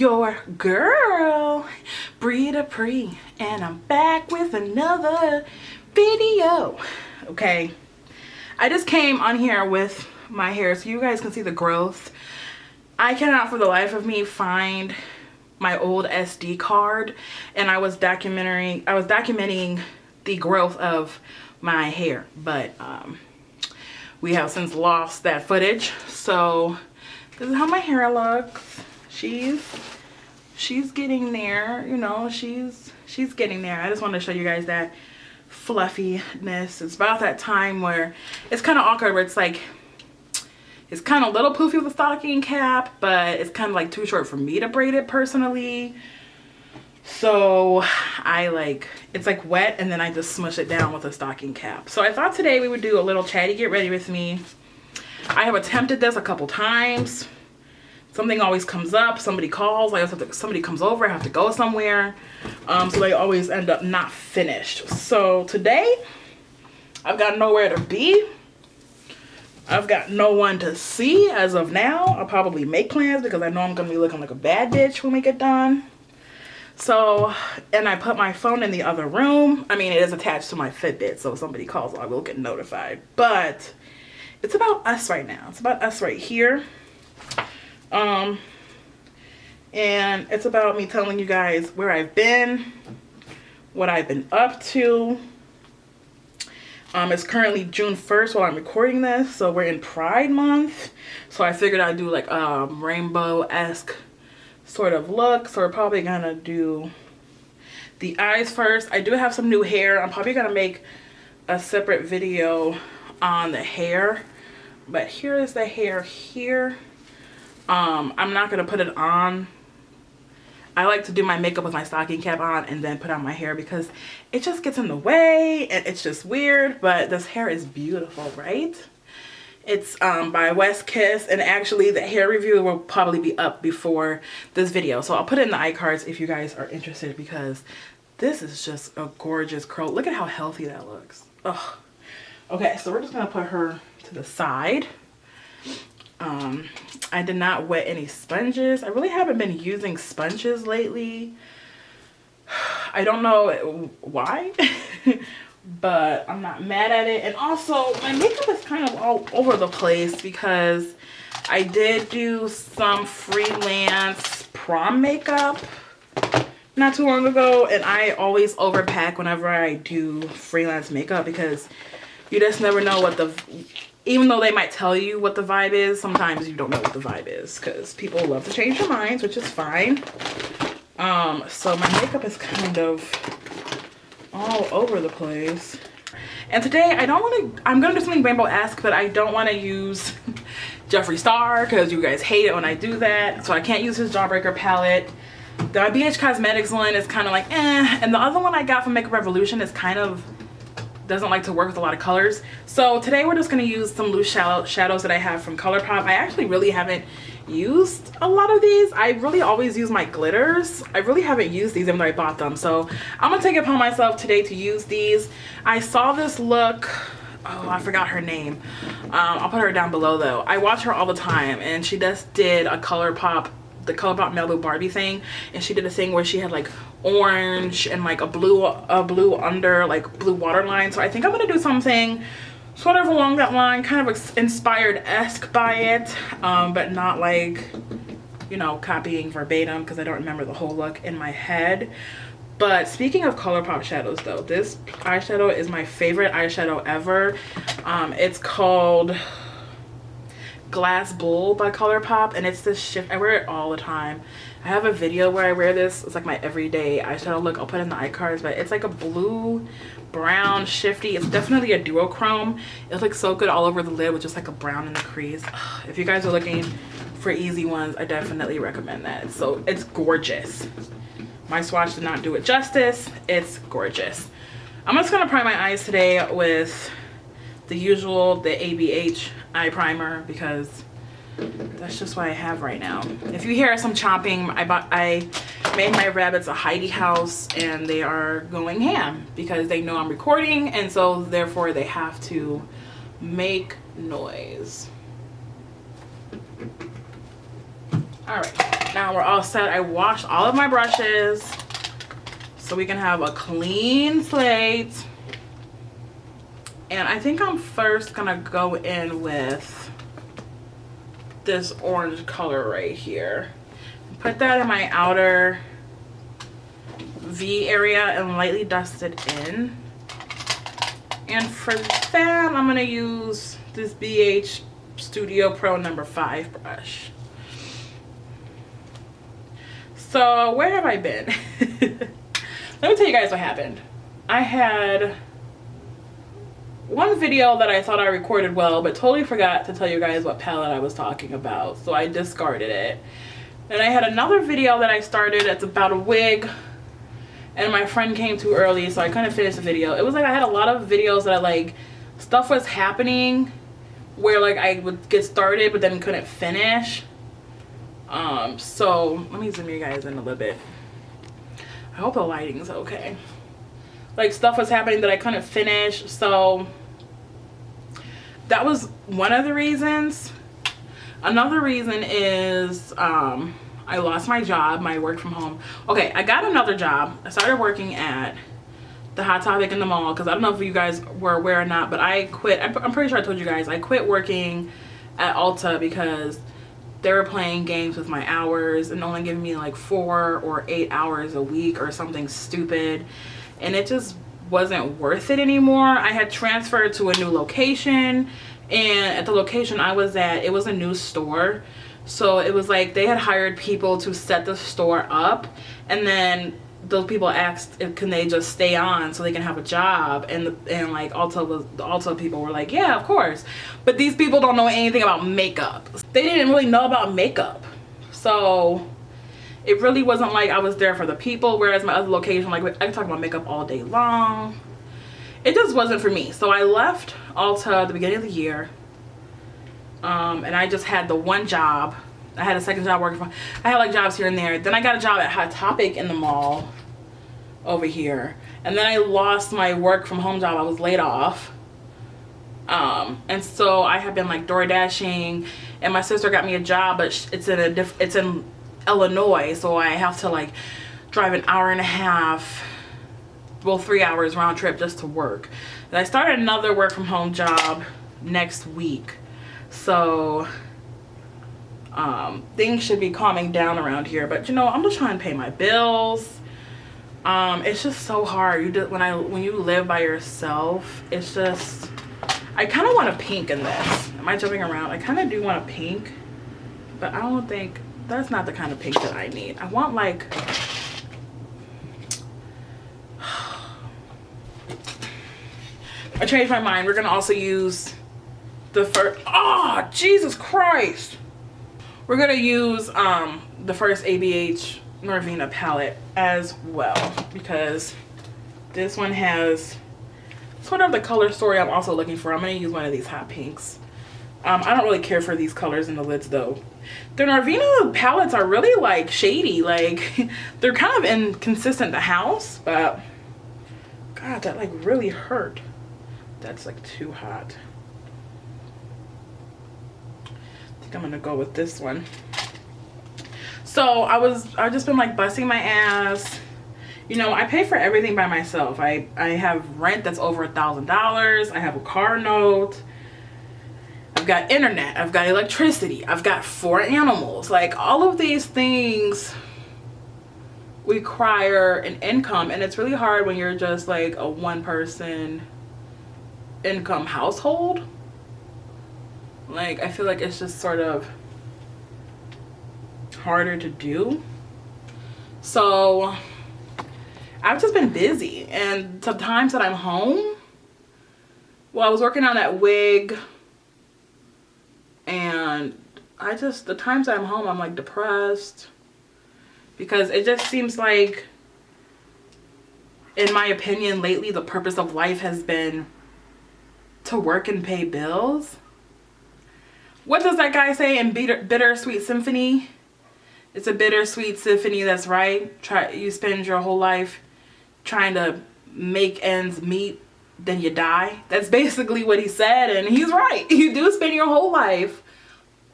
your girl, Dupre, and I'm back with another video. Okay, I just came on here with my hair so you guys can see the growth. I cannot for the life of me find my old SD card, and I was documenting the growth of my hair, but we have since lost that footage. So this is how my hair looks. She's getting there, you know, she's getting there. I just wanted to show you guys that fluffiness. It's about that time where it's kind of awkward, where it's like, it's kind of a little poofy with a stocking cap, but it's kind of like too short for me to braid it personally. So it's like wet, and then I just smush it down with a stocking cap. So I thought today we would do a little chatty get ready with me. I have attempted this a couple times. Something always comes up, somebody calls, somebody comes over, I have to go somewhere. So they always end up not finished. So today, I've got nowhere to be. I've got no one to see as of now. I'll probably make plans because I know I'm gonna be looking like a bad bitch when we get done. So, and I put my phone in the other room. I mean, it is attached to my Fitbit, so if somebody calls, I will get notified. But it's about us right now. It's about us right here. And it's about me telling you guys where I've been, what I've been up to. It's currently June 1st while I'm recording this, so we're in Pride Month. So I figured I'd do like a rainbow-esque sort of look. So we're probably gonna do the eyes first. I do have some new hair. I'm probably gonna make a separate video on the hair, but here is the hair here. I'm not gonna put it on. I like to do my makeup with my stocking cap on and then put on my hair because it just gets in the way and it's just weird. But this hair is beautiful, right? It's by West Kiss, and actually the hair review will probably be up before this video, so I'll put it in the iCards if you guys are interested, because this is just a gorgeous curl. Look at how healthy that looks. Ugh. Okay, so we're just gonna put her to the side. I did not wet any sponges. I really haven't been using sponges lately. I don't know why, but I'm not mad at it. And also, my makeup is kind of all over the place because I did do some freelance prom makeup not too long ago, and I always overpack whenever I do freelance makeup because you just never know what even though they might tell you what the vibe is, sometimes you don't know what the vibe is because people love to change their minds, which is fine. So my makeup is kind of all over the place. And today I'm gonna do something rainbow-esque, but I don't want to use Jeffree Star because you guys hate it when I do that. So I can't use his Jawbreaker palette. The BH Cosmetics one is kind of like eh, and the other one I got from Makeup Revolution is kind of doesn't like to work with a lot of colors. So today we're just going to use some loose shadows that I have from ColourPop. I actually really haven't used a lot of these. I really always use my glitters. I really haven't used these even though I bought them. So I'm going to take it upon myself today to use these. I saw this look. Oh, I forgot her name. I'll put her down below though. I watch her all the time, and she just did a the ColourPop Malibu Barbie thing, and she did a thing where she had like orange and like a blue under, like blue waterline. So I think I'm gonna do something sort of along that line, kind of inspired-esque by it, but not like, you know, copying verbatim because I don't remember the whole look in my head. But speaking of ColourPop shadows though, this eyeshadow is my favorite eyeshadow ever. It's called Glass Bull by ColourPop, and it's this shift. I wear it all the time. I have a video where I wear this. It's like my everyday eyeshadow look. I'll put it in the iCards, but it's like a blue brown shifty. It's definitely a duochrome. It looks so good all over the lid with just like a brown in the crease. Ugh, if you guys are looking for easy ones, I definitely recommend that. So it's gorgeous. My swatch did not do it justice. It's gorgeous. I'm just gonna prime my eyes today with the usual, the ABH eye primer, because that's just what I have right now. If you hear some chomping, I made my rabbits a hidey house, and they are going ham because they know I'm recording, and so therefore they have to make noise. All right, now we're all set. I washed all of my brushes so we can have a clean slate. And I think I'm first gonna go in with this orange color right here. Put that in my outer V area and lightly dust it in. And for that, I'm gonna use this BH Studio Pro number 5 brush. So where have I been? Let me tell you guys what happened. I had one video that I thought I recorded well, but totally forgot to tell you guys what palette I was talking about, so I discarded it. And I had another video that I started. It's about a wig, and my friend came too early, so I couldn't finish the video. It was like I had a lot of videos that I like, stuff was happening where like I would get started but then couldn't finish. So let me zoom you guys in a little bit. I hope the lighting's okay. Like stuff was happening that I couldn't finish, so that was one of the reasons. Another reason is I lost my job, my work from home. Okay, I got another job. I started working at the Hot Topic in the mall, because I don't know if you guys were aware or not, but I quit. I'm pretty sure I told you guys I quit working at Ulta because they were playing games with my hours and only giving me like 4 or 8 hours a week or something stupid, and it just wasn't worth it anymore. I had transferred to a new location, and at the location I was at, it was a new store, so it was like they had hired people to set the store up, and then those people asked if can they just stay on so they can have a job, and like the Ulta people were like, yeah, of course, but these people don't know anything about makeup. They didn't really know about makeup, so it really wasn't like I was there for the people, whereas my other location, like I could talk about makeup all day long. It just wasn't for me, so I left Ulta at the beginning of the year, and I just had the one job. I had a second job working for, I had like jobs here and there. Then I got a job at Hot Topic in the mall over here. And then I lost my work from home job. I was laid off. And so I have been like door dashing, and my sister got me a job, but it's in Illinois. So I have to like drive an hour and a half, well, 3 hours round trip just to work. And I started another work from home job next week. So things should be calming down around here, but you know, I'm just trying to pay my bills. It's just so hard. When you live by yourself, it's just, I kind of want a pink in this. Am I jumping around? I kind of do want a pink, but I don't think that's not the kind of pink that I need. I want like, I changed my mind. We're gonna also use the first, oh Jesus Christ, we're gonna use the first ABH Norvina palette as well, because this one has sort of the color story I'm also looking for. I'm gonna use one of these hot pinks. I don't really care for these colors in the lids though. The Norvina palettes are really like shady, like they're kind of inconsistent the house, but God, that like really hurt. That's like too hot. I think I'm gonna go with this one. So I've just been like busting my ass. You know, I pay for everything by myself. I have rent that's over $1,000. I have a car note. I've got internet. I've got electricity. I've got 4 animals. Like all of these things require an income, and it's really hard when you're just like a one-person income household. Like I feel like it's just sort of harder to do. So I've just been busy, and the times that I'm home, well, I was working on that wig, and the times that I'm home, I'm like depressed, because it just seems like, in my opinion, lately the purpose of life has been to work and pay bills. What does that guy say in Bittersweet Symphony? It's a bittersweet symphony, that's right. You spend your whole life trying to make ends meet, then you die. That's basically what he said, and he's right. You do spend your whole life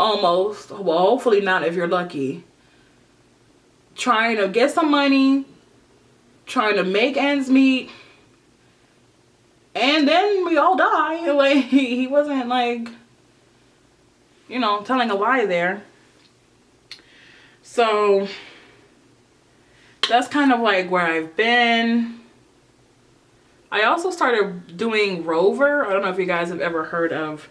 almost, well, hopefully not if you're lucky, trying to get some money, trying to make ends meet, and then we all die. Like, he wasn't like, you know, telling a lie there. So that's kind of like where I've been. I also started doing Rover. I don't know if you guys have ever heard of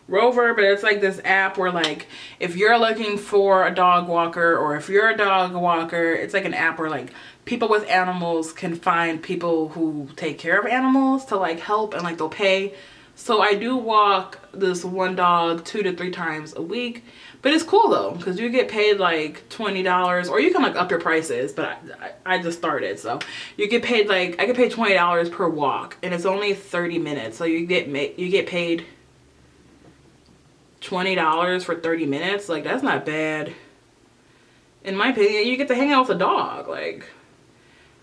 Rover, but it's like this app where, like, if you're looking for a dog walker, or if you're a dog walker, it's like an app where, like, people with animals can find people who take care of animals to, like, help, and, like, they'll pay. So I do walk this one dog 2 to 3 times a week. But it's cool though, because you get paid like $20, or you can like up your prices, but I just started. So you get paid, like, I get paid $20 per walk, and it's only 30 minutes. So you get paid $20 for 30 minutes. Like, that's not bad. In my opinion, you get to hang out with a dog, like,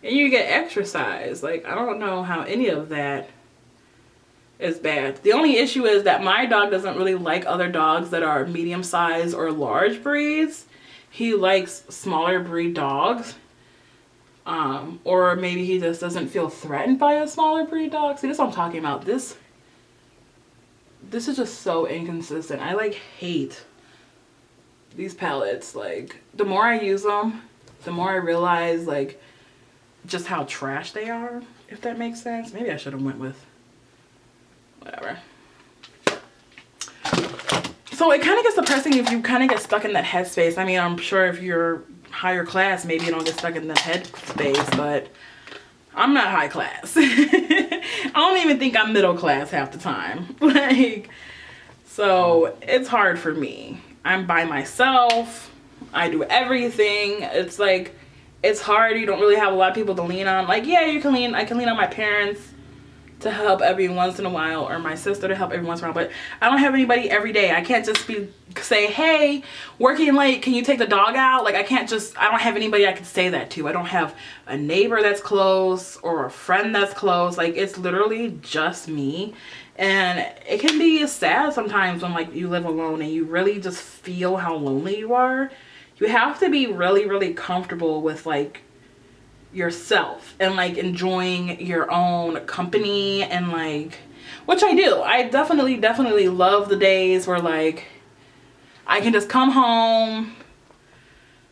and you get exercise. Like, I don't know how any of that is bad. The only issue is that my dog doesn't really like other dogs that are medium size or large breeds. He likes smaller breed dogs. Or maybe he just doesn't feel threatened by a smaller breed dog. See, this is what I'm talking about. This is just so inconsistent. I like hate these palettes. Like, the more I use them, the more I realize, like, just how trash they are, if that makes sense. Maybe I should have went with whatever. So it kind of gets depressing if you kind of get stuck in that headspace. I mean, I'm sure if you're higher class, maybe you don't get stuck in that headspace, but I'm not high class. I don't even think I'm middle class half the time. Like, so it's hard for me. I'm by myself. I do everything. It's like, it's hard. You don't really have a lot of people to lean on. Like, yeah, I can lean on my parents to help every once in a while, or my sister to help every once in a while, but I don't have anybody every day. I can't just say, hey, working late, can you take the dog out? Like, I don't have anybody I can say that to. I don't have a neighbor that's close or a friend that's close. Like, it's literally just me. And it can be sad sometimes when, like, you live alone and you really just feel how lonely you are. You have to be really, really comfortable with, like, yourself and, like, enjoying your own company, and, like, which I do. I definitely love the days where, like, I can just come home,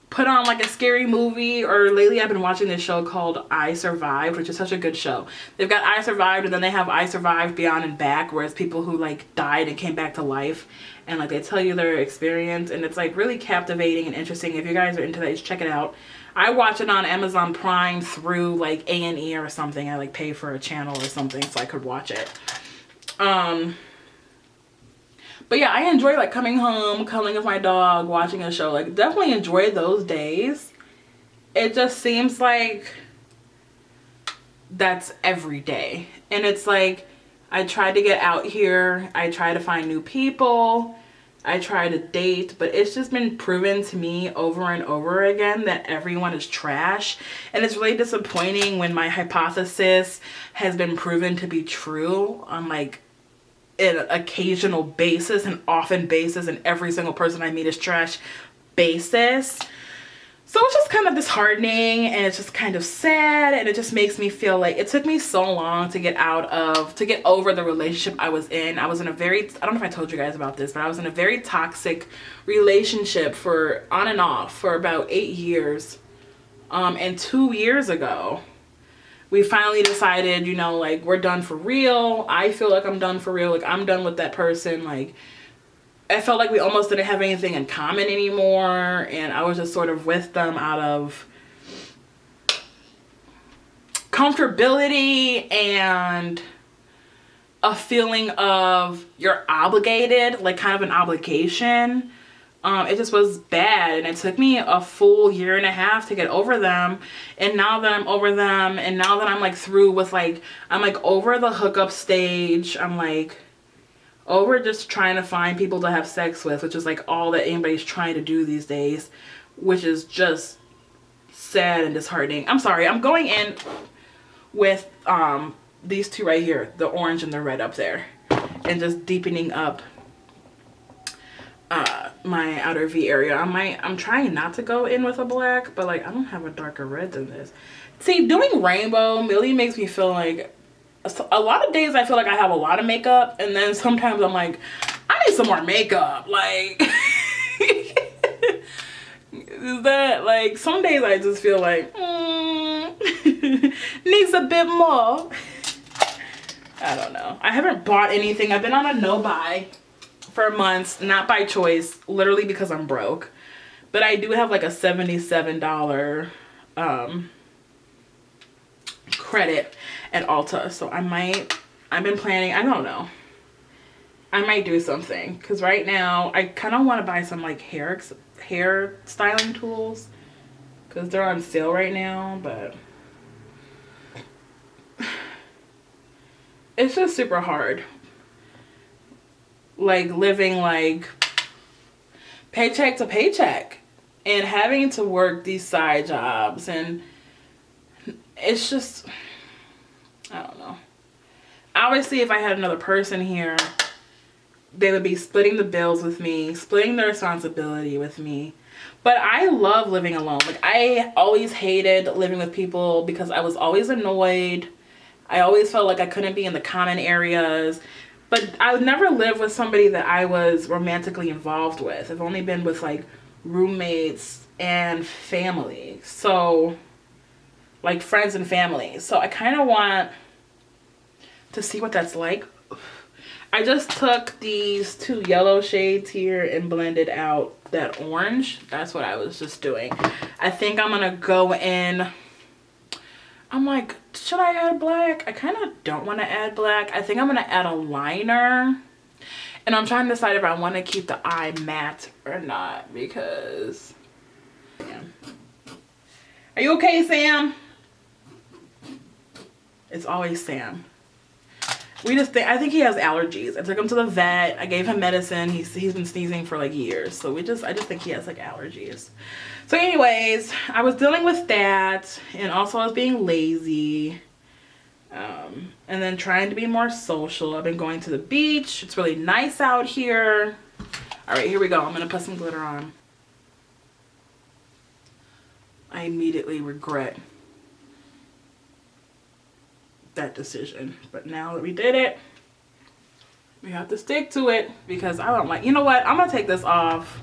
put on, like, a scary movie, or lately I've been watching this show called I Survived, which is such a good show. They've got I Survived, and then they have I Survived Beyond and Back, where it's people who, like, died and came back to life, and, like, they tell you their experience, and it's, like, really captivating and interesting. If you guys are into that, just check it out. I watch it on Amazon Prime through, like, A&E or something. I, like, pay for a channel or something so I could watch it. But yeah, I enjoy, like, coming home, cuddling with my dog, watching a show. Like, definitely enjoy those days. It just seems like that's every day. And it's like, I try to get out here. I try to find new people. I try to date, but it's just been proven to me over and over again that everyone is trash. And it's really disappointing when my hypothesis has been proven to be true on, like, an occasional basis, an often basis, and every single person I meet is trash basis. So it's just kind of disheartening, and it's just kind of sad, and it just makes me feel like it took me so long to get over the relationship I was in. I was in a very, I don't know if I told you guys about this, but I was in a very toxic relationship for on and off for about 8 years. And 2 years ago, we finally decided, you know, like, we're done for real. I feel like I'm done for real. Like, I'm done with that person. Like, I felt like we almost didn't have anything in common anymore, and I was just sort of with them out of comfortability and a feeling of you're obligated, like, kind of an obligation. It just was bad, and it took me a full 1.5 years to get over them. And now that I'm over them, and now that I'm, like, through with, like, I'm, like, over the hookup stage, I'm, like, over just trying to find people to have sex with, which is, like, all that anybody's trying to do these days, which is just sad and disheartening. I'm sorry, I'm going in with these two right here, the orange and the red up there, and just deepening up my outer V area. I'm trying not to go in with a black, but like I don't have a darker red than this. See, doing rainbow really makes me feel like a lot of days I feel like I have a lot of makeup, and then sometimes I'm like, I need some more makeup. Like is that like some days I just feel like needs a bit more. I don't know. I haven't bought anything. I've been on a no buy for months, not by choice, literally because I'm broke. But I do have like a $77 credit at Ulta, so I've been planning, I don't know, I might do something, because right now I kind of want to buy some like hair styling tools because they're on sale right now, but it's just super hard, like living like paycheck to paycheck and having to work these side jobs, and it's just, I don't know. Obviously, if I had another person here, they would be splitting the bills with me, splitting the responsibility with me. But I love living alone. Like, I always hated living with people because I was always annoyed. I always felt like I couldn't be in the common areas. But I would never live with somebody that I was romantically involved with. I've only been with like roommates and family. So, like friends and family. So I kind of want to see what that's like. I just took these 2 yellow shades here and blended out that orange. That's what I was just doing. I think I'm gonna go in. I'm like, should I add black? I kind of don't want to add black. I think I'm gonna add a liner. And I'm trying to decide if I want to keep the eye matte or not, because yeah. Are you okay, Sam? It's always Sam. I think he has allergies. I took him to the vet. I gave him medicine. He's been sneezing for like years. So I just think he has like allergies. So anyways, I was dealing with that, and also I was being lazy. And then trying to be more social. I've been going to the beach. It's really nice out here. All right, here we go. I'm gonna put some glitter on. I immediately regret that decision, but now that we did it, we have to stick to it, because I don't like, you know what, I'm gonna take this off.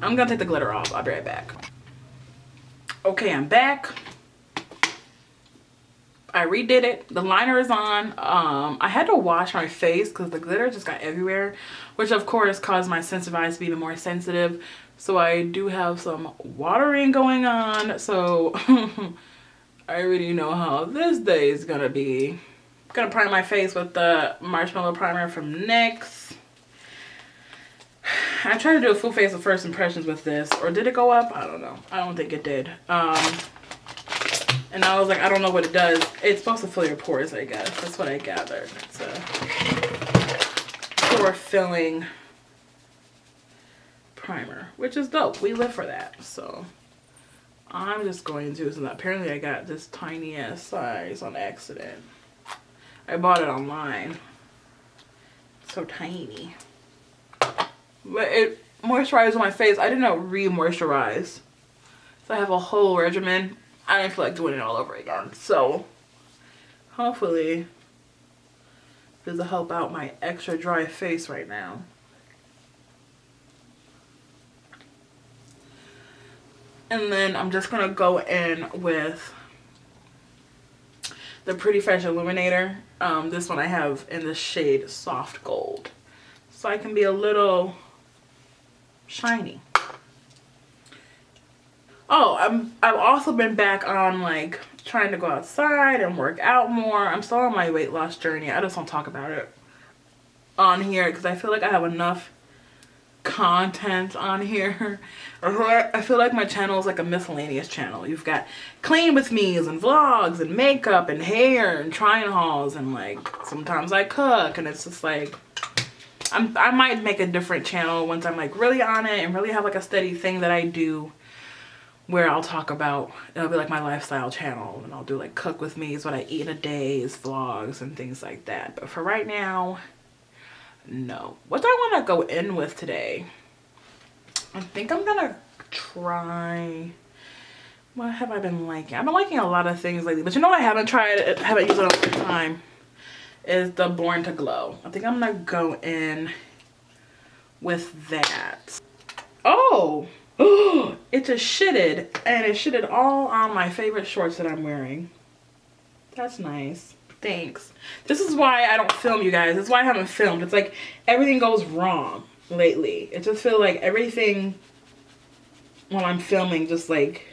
I'm gonna take the glitter off. I'll be right back. Okay, I'm back. I redid it. The liner is on. I had to wash my face because the glitter just got everywhere, which of course caused my sensitive eyes to be even more sensitive. So I do have some watering going on. So I already know how this day is gonna be. I'm gonna prime my face with the marshmallow primer from NYX. I tried to do a full face of first impressions with this, or did it go up? I don't know. I don't think it did. And I was like, I don't know what it does. It's supposed to fill your pores, I guess. That's what I gathered. It's a pore filling primer, which is dope. We live for that. So I'm just going to, so apparently I got this tiny ass size on accident. I bought it online. So tiny. But it moisturized my face. I did not re-moisturize. So I have a whole regimen. I didn't feel like doing it all over again. So hopefully this will help out my extra dry face right now. And then I'm just gonna go in with the Pretty Fresh Illuminator. This one I have in the shade Soft Gold, so I can be a little shiny. Oh, I've also been back on like trying to go outside and work out more. I'm still on my weight loss journey. I just don't talk about it on here because I feel like I have enough content on here. I feel like my channel is like a miscellaneous channel. You've got clean with me's and vlogs and makeup and hair and trying hauls, and like sometimes I cook, and it's just like I might make a different channel once I'm like really on it and really have like a steady thing that I do, where I'll talk about, it'll be like my lifestyle channel, and I'll do like cook with me, is what I eat in a day, is vlogs and things like that. But for right now, no. What do I want to go in with today? I think I'm gonna try, what have I been liking? I've been liking a lot of things lately, but you know what I haven't tried, haven't used it all the time, is the Born to Glow. I think I'm gonna go in with that. Oh, it just shitted, and it shitted all on my favorite shorts that I'm wearing. That's nice. Thanks. This is why I don't film, you guys. This is why I haven't filmed. It's like everything goes wrong lately. It just feels like everything when I'm filming just like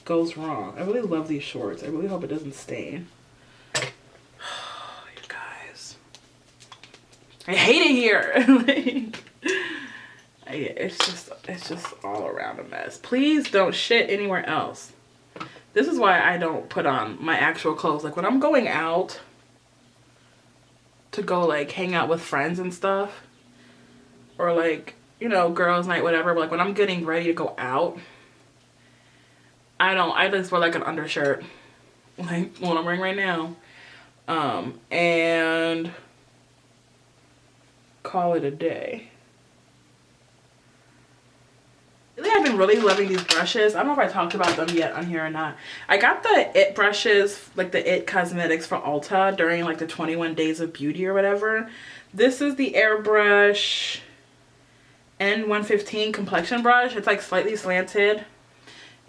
goes wrong. I really love these shorts. I really hope it doesn't stain. You guys, I hate it here. Like, it's just all around a mess. Please don't shit anywhere else. This is why I don't put on my actual clothes. Like when I'm going out to go like hang out with friends and stuff, or like, you know, girls night, whatever, but like when I'm getting ready to go out, I just wear like an undershirt, like what I'm wearing right now, and call it a day. I've been really loving these brushes. I don't know if I talked about them yet on here or not. I got the It brushes, like the It Cosmetics for Ulta during like the 21 Days of Beauty or whatever. This is the Airbrush N115 complexion brush. It's like slightly slanted,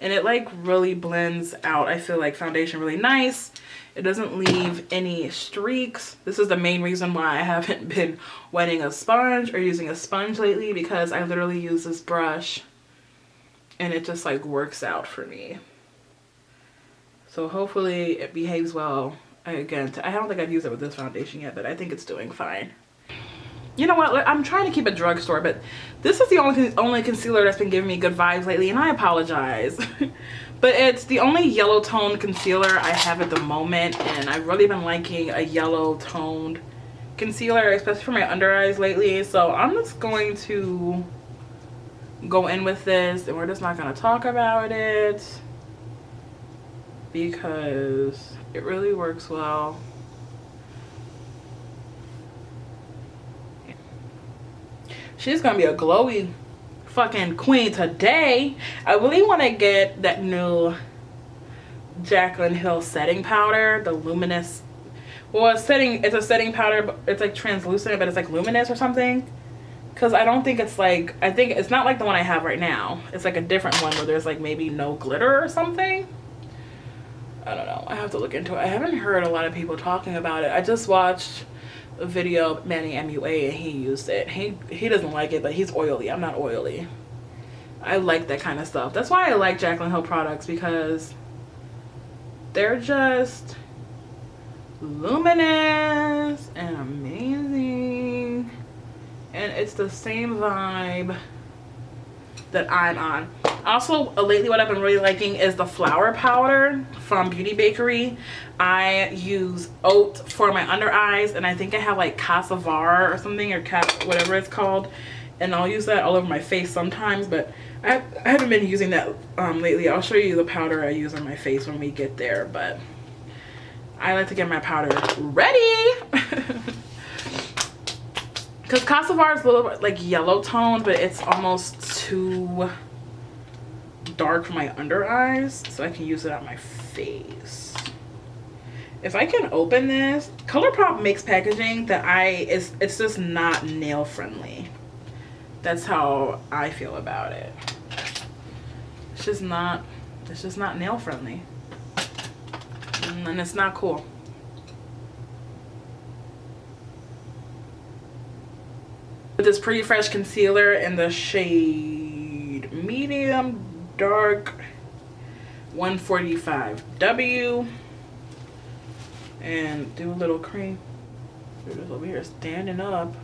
and it like really blends out, I feel like, foundation really nice. It doesn't leave any streaks. This is the main reason why I haven't been wetting a sponge or using a sponge lately, because I literally use this brush and it just like works out for me. So hopefully it behaves well. Again, I don't think I've used it with this foundation yet, but I think it's doing fine. You know what? I'm trying to keep it drugstore, but this is the only concealer that's been giving me good vibes lately, and I apologize. But it's the only yellow toned concealer I have at the moment, and I've really been liking a yellow toned concealer, especially for my under eyes lately. So I'm just going to go in with this, and we're just not going to talk about it because it really works well. She's gonna be a glowy fucking queen today. I really want to get that new Jaclyn Hill setting powder, the luminous, well, it's a setting powder, but it's like translucent, but it's like luminous or something. Because I don't think it's like, I think it's not like the one I have right now. It's like a different one where there's like maybe no glitter or something. I don't know. I have to look into it. I haven't heard a lot of people talking about it. I just watched a video of Manny MUA and he used it. He doesn't like it, but he's oily. I'm not oily. I like that kind of stuff. That's why I like Jaclyn Hill products, because they're just luminous and amazing, and it's the same vibe that I'm on. Also, lately what I've been really liking is the flower powder from Beauty Bakery. I use oat for my under eyes, and I think I have like Casavar or something, or whatever it's called, and I'll use that all over my face sometimes, but I haven't been using that lately. I'll show you the powder I use on my face when we get there, but I like to get my powder ready. Because Casavar is a little bit like yellow toned, but it's almost too dark for my under eyes, so I can use it on my face. If I can open this, ColourPop makes packaging that it's just not nail friendly. That's how I feel about it. It's just not nail friendly, and it's not cool. With this Pretty Fresh concealer in the shade medium dark 145W, and do a little cream. You're just over here standing up.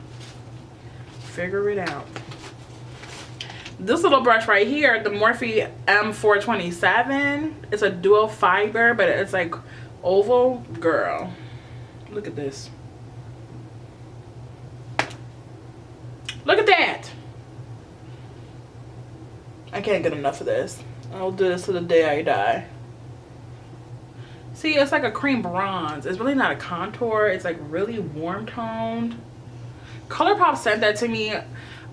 Figure it out. This little brush right here, the Morphe M427, it's a dual fiber, but it's like oval. Girl, look at this. Look at that. I can't get enough of this. I'll do this to the day I die. See, it's like a cream bronze. It's really not a contour. It's like really warm toned. ColourPop sent that to me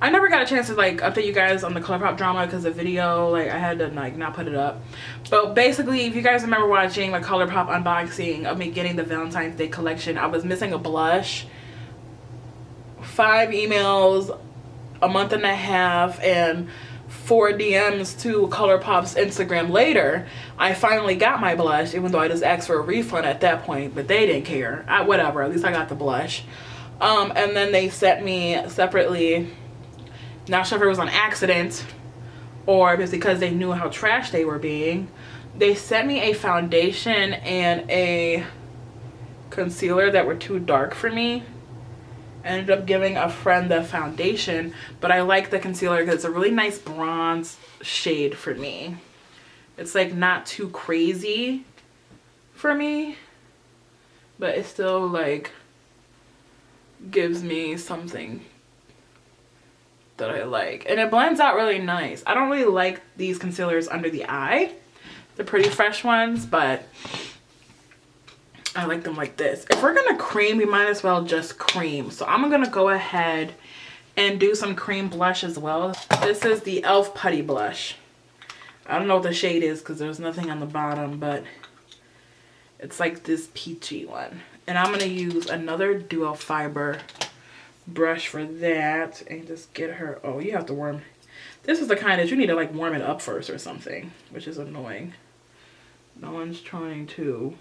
I never got a chance to like update you guys on the ColourPop drama because the video, like I had to like not put it up. But basically, if you guys remember watching my ColourPop unboxing of me getting the Valentine's Day collection, I was missing a blush, 5 emails, a month and a half, and 4 DMs to ColourPop's Instagram later. I finally got my blush, even though I just asked for a refund at that point, but they didn't care. Whatever, at least I got the blush. And then they sent me separately, not sure if it was on accident or if it's because they knew how trash they were being, they sent me a foundation and a concealer that were too dark for me. I ended up giving a friend the foundation, but I like the concealer because it's a really nice bronze shade for me. It's like not too crazy for me, but it still like gives me something that I like, and it blends out really nice. I don't really like these concealers under the eye, the Pretty Fresh ones, but I like them like this. If we're gonna cream, we might as well just cream. So I'm gonna go ahead and do some cream blush as well. This is the e.l.f. Putty Blush. I don't know what the shade is because there's nothing on the bottom, but it's like this peachy one. And I'm gonna use another dual fiber brush for that and just get her. Oh, you have to warm. This is the kind that you need to like warm it up first or something, which is annoying. No one's trying to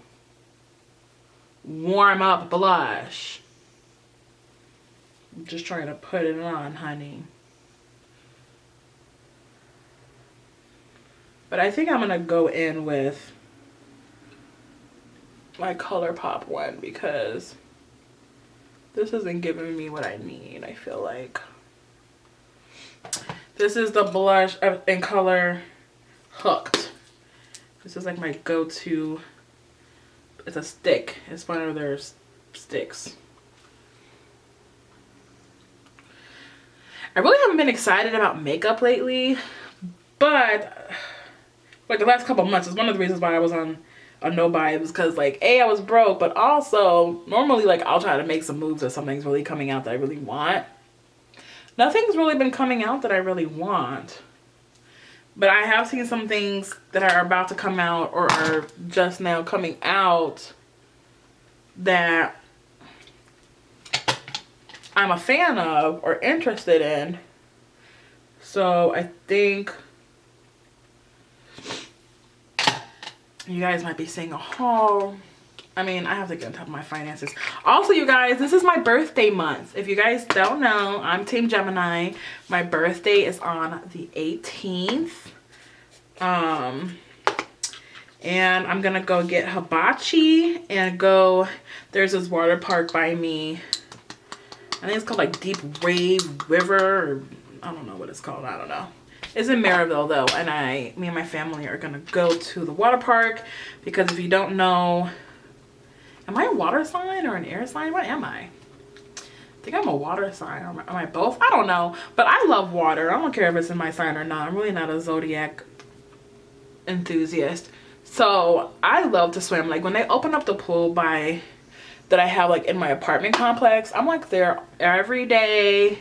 warm up blush. I'm just trying to put it on, honey. But I think I'm gonna go in with my ColourPop one because this isn't giving me what I need, I feel like. This is the blush in color Hooked. This is like my go-to. It's a stick. It's one of their sticks. I really haven't been excited about makeup lately, but like the last couple months is one of the reasons why I was on a no buy. It was because like I was broke, but also normally like I'll try to make some moves if something's really coming out that I really want. Nothing's really been coming out that I really want, but I have seen some things that are about to come out or are just now coming out that I'm a fan of or interested in. So I think you guys might be seeing a haul. I mean, I have to get on top of my finances. Also, you guys, this is my birthday month. If you guys don't know, I'm Team Gemini. My birthday is on the 18th. And I'm gonna go get hibachi and go, there's this water park by me. I think it's called like Deep Wave River, or I don't know what it's called, I don't know. It's in Maryville though, and me and my family are gonna go to the water park because if you don't know, am I a water sign or an air sign? What am I? I think I'm a water sign. Am I both? I don't know, but I love water. I don't care if it's in my sign or not. I'm really not a zodiac enthusiast. So I love to swim. Like when they open up the pool that I have like in my apartment complex, I'm like there every day,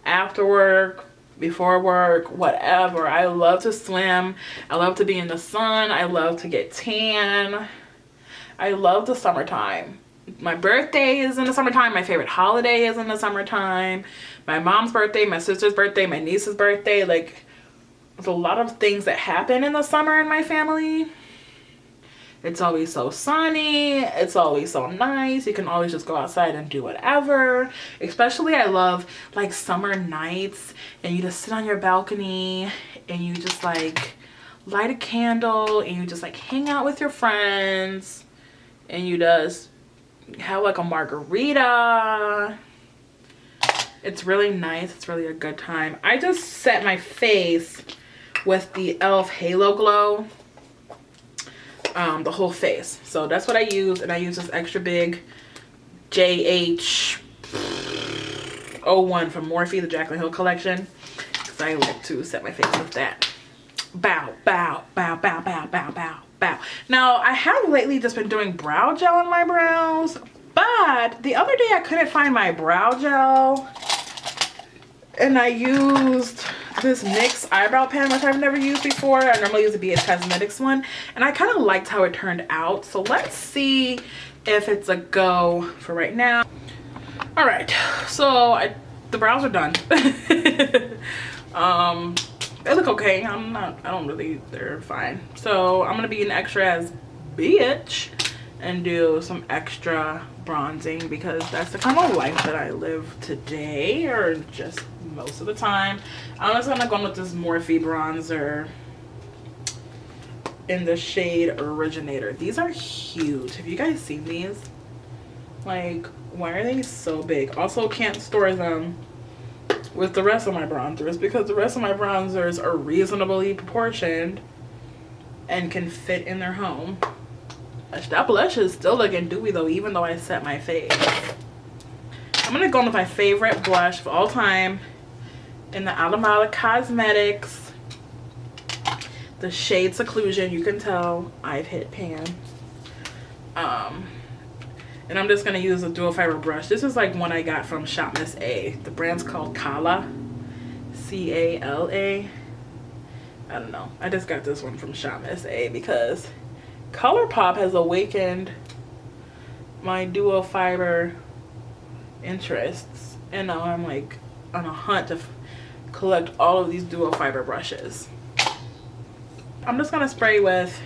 after work, before work, whatever. I love to swim. I love to be in the sun. I love to get tan. I love the summertime. My birthday is in the summertime. My favorite holiday is in the summertime. My mom's birthday, my sister's birthday, my niece's birthday. Like, there's a lot of things that happen in the summer in my family. It's always so sunny. It's always so nice. You can always just go outside and do whatever. Especially I love like summer nights and you just sit on your balcony and you just like light a candle and you just like hang out with your friends and you just have like a margarita. It's really nice. It's really a good time. I just set my face with the e.l.f. Halo Glow. The whole face. So that's what I use, and I use this extra big JH01 from Morphe, the Jaclyn Hill collection, because I like to set my face with that. Bow, bow, bow, bow, bow, bow, bow, bow. Now, I have lately just been doing brow gel on my brows, but the other day I couldn't find my brow gel. And I used this NYX eyebrow pen, which I've never used before. I normally use the BH Cosmetics one. And I kind of liked how it turned out. So let's see if it's a go for right now. All right, so the brows are done. They look okay. They're fine. So I'm gonna be an extra as bitch and do some extra bronzing because that's the kind of life that I live today, or just most of the time. I'm just gonna go with this Morphe bronzer in the shade Originator. These are huge. Have you guys seen these? Like, why are they so big? Also, can't store them with the rest of my bronzers because the rest of my bronzers are reasonably proportioned and can fit in their home. That blush is still looking dewy though, even though I set my face. I'm gonna go with my favorite blush of all time in the Malibu Cosmetics, the shade Seclusion. You can tell I've hit pan. And I'm just gonna use a dual fiber brush. This is like one I got from Shop Miss A. The brand's called Cala, C-A-L-A. I don't know. I just got this one from Shop Miss A because ColourPop has awakened my dual fiber interests, and now I'm like on a hunt to collect all of these dual fiber brushes. I'm just gonna spray with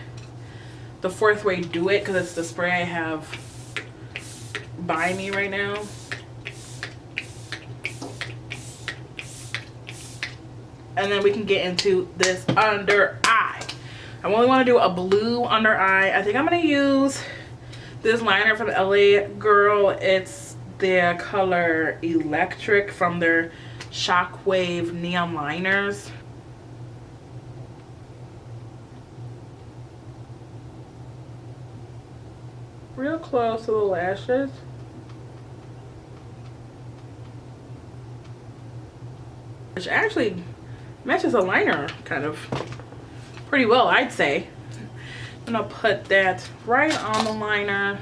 the 4th Way Do It because it's the spray I have by me right now. And then we can get into this under eye. I only want to do a blue under eye. I think I'm going to use this liner from LA Girl. It's the color Electric from their Shockwave Neon Liners. Real close to the lashes. Which actually matches the liner kind of pretty well, I'd say. I'm gonna put that right on the liner.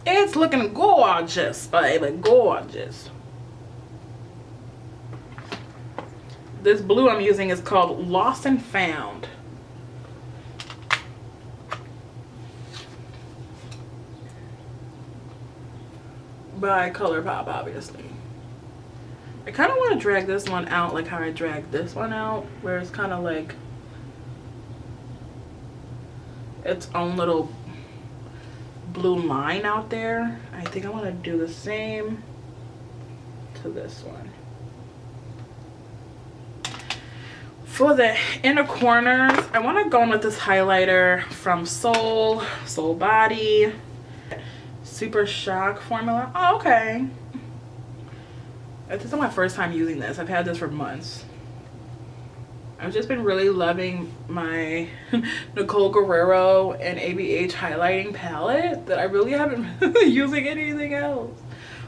It's looking gorgeous, baby, gorgeous. This blue I'm using is called Lost and Found. By ColourPop, obviously. I kind of want to drag this one out like how I dragged this one out, where it's kind of like its own little blue line out there. I think I want to do the same to this one. For the inner corners, I want to go in with this highlighter from Soul Body Super Shock formula. Oh, okay. This is my first time using this. I've had this for months. I've just been really loving my Nicole Guerrero and ABH highlighting palette that I really haven't been using anything else.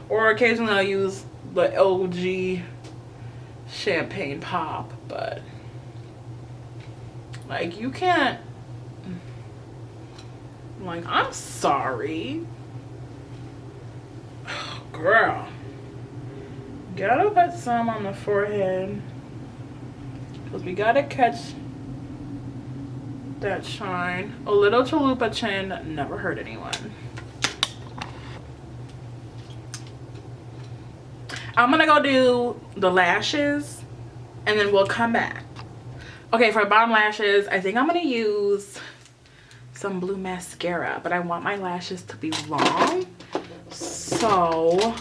Or occasionally I'll use the LG Champagne Pop, but like you can't, like, I'm sorry. Girl. Gotta put some on the forehead. Because we gotta catch that shine. A little chalupa chin never hurt anyone. I'm gonna go do the lashes and then we'll come back. Okay, for bottom lashes, I think I'm gonna use some blue mascara, but I want my lashes to be long. So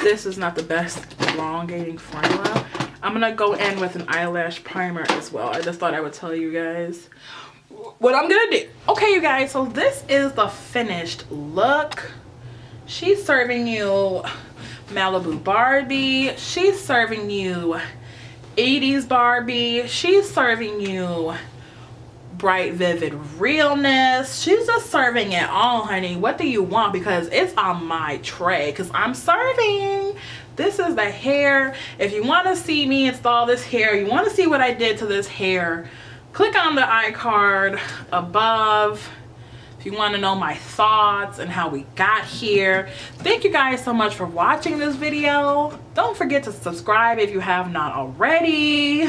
this is not the best elongating formula. I'm gonna go in with an eyelash primer as well. I just thought I would tell you guys what I'm gonna do. Okay, you guys, so this is the finished look. She's serving you Malibu Barbie. She's serving you 80s Barbie. She's serving you bright, vivid realness. She's just serving it all, honey. What do you want? Because it's on my tray, because I'm serving. This is the hair. If you want to see me install this hair, you want to see what I did to this hair, click on the iCard above if you want to know my thoughts and how we got here. Thank you guys so much for watching this video. Don't forget to subscribe if you have not already.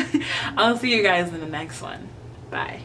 I'll see you guys in the next one. Bye.